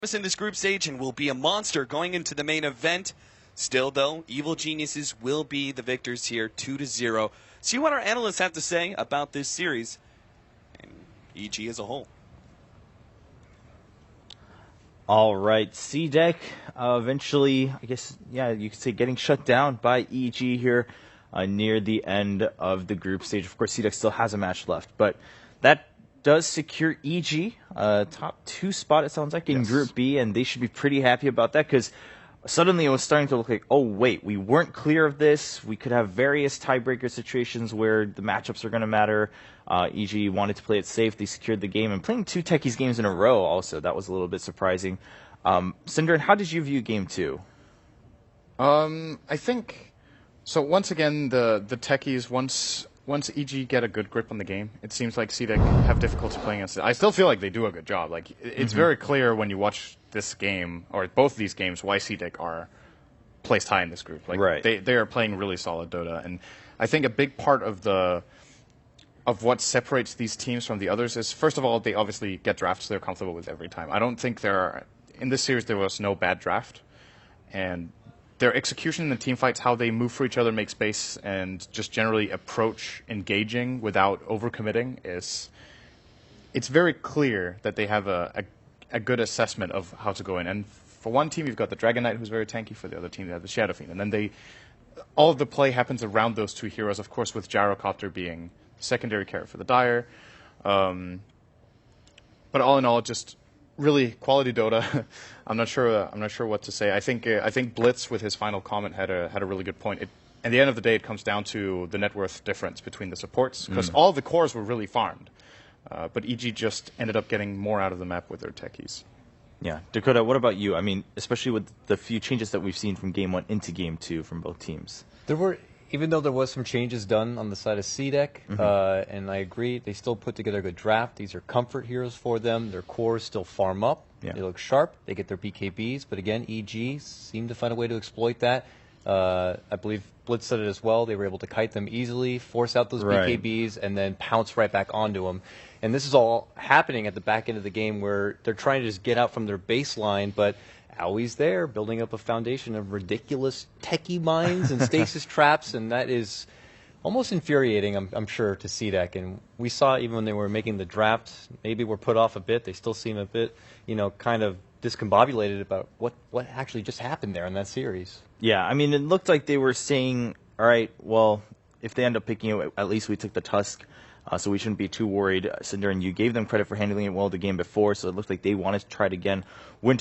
in this group stage and will be a monster going into the main event. Still, though, Evil Geniuses will be the victors here, 2-0. See what our analysts have to say about this series and EG as a whole. All right, C-Deck eventually, I guess, yeah, you could say getting shut down by EG here near the end of the group stage. Of course, C-Deck still has a match left, but that does secure EG top 2 spot, it sounds like, in Group B, and they should be pretty happy about that because suddenly it was starting to look like, oh, wait, we weren't clear of this. We could have various tiebreaker situations where the matchups are going to matter. EG wanted to play it safe. They secured the game, and playing 2 Techies games in a row also, that was a little bit surprising. Cinder, how did you view Game 2? I think, so once again, the Techies, once EG get a good grip on the game, it seems like C-Deck have difficulty playing against it. I still feel like they do a good job. Like it's very clear when you watch this game, or both these games, why C-Deck are placed high in this group. Like they are playing really solid Dota, and I think a big part of what separates these teams from the others is, first of all, they obviously get drafts they're comfortable with every time. I don't think in this series there was no bad draft, and their execution in the team fights, how they move for each other, make space, and just generally approach engaging without overcommitting it's very clear that they have a good assessment of how to go in. And for one team, you've got the Dragon Knight, who's very tanky. For the other team, you have the Shadow Fiend. And then all of the play happens around those 2 heroes, of course, with Gyrocopter being the secondary carry for the Dire. But all in all, just really quality Dota. I'm not sure what to say. I think Blitz with his final comment had a really good point. At the end of the day, it comes down to the net worth difference between the supports, because all the cores were really farmed, but EG just ended up getting more out of the map with their Techies. Yeah, Dakota, what about you? I mean, especially with the few changes that we've seen from Game 1 into Game 2 from both teams. Even though there was some changes done on the side of C-Deck, and I agree, they still put together a good draft. These are comfort heroes for them. Their cores still farm up. Yeah. They look sharp. They get their BKBs. But again, EG seemed to find a way to exploit that. I believe Blitz said it as well. They were able to kite them easily, force out those BKBs, and then pounce right back onto them. And this is all happening at the back end of the game where they're trying to just get out from their baseline, but Owie's there, building up a foundation of ridiculous techie mines and stasis traps, and that is almost infuriating, I'm sure, to C-Deck. And we saw even when they were making the draft, maybe we're put off a bit. They still seem a bit, kind of discombobulated about what actually just happened there in that series. Yeah, I mean, it looked like they were saying, all right, well, if they end up picking it, at least we took the Tusk, so we shouldn't be too worried. Cinder, and you gave them credit for handling it well the game before, so it looked like they wanted to try it again.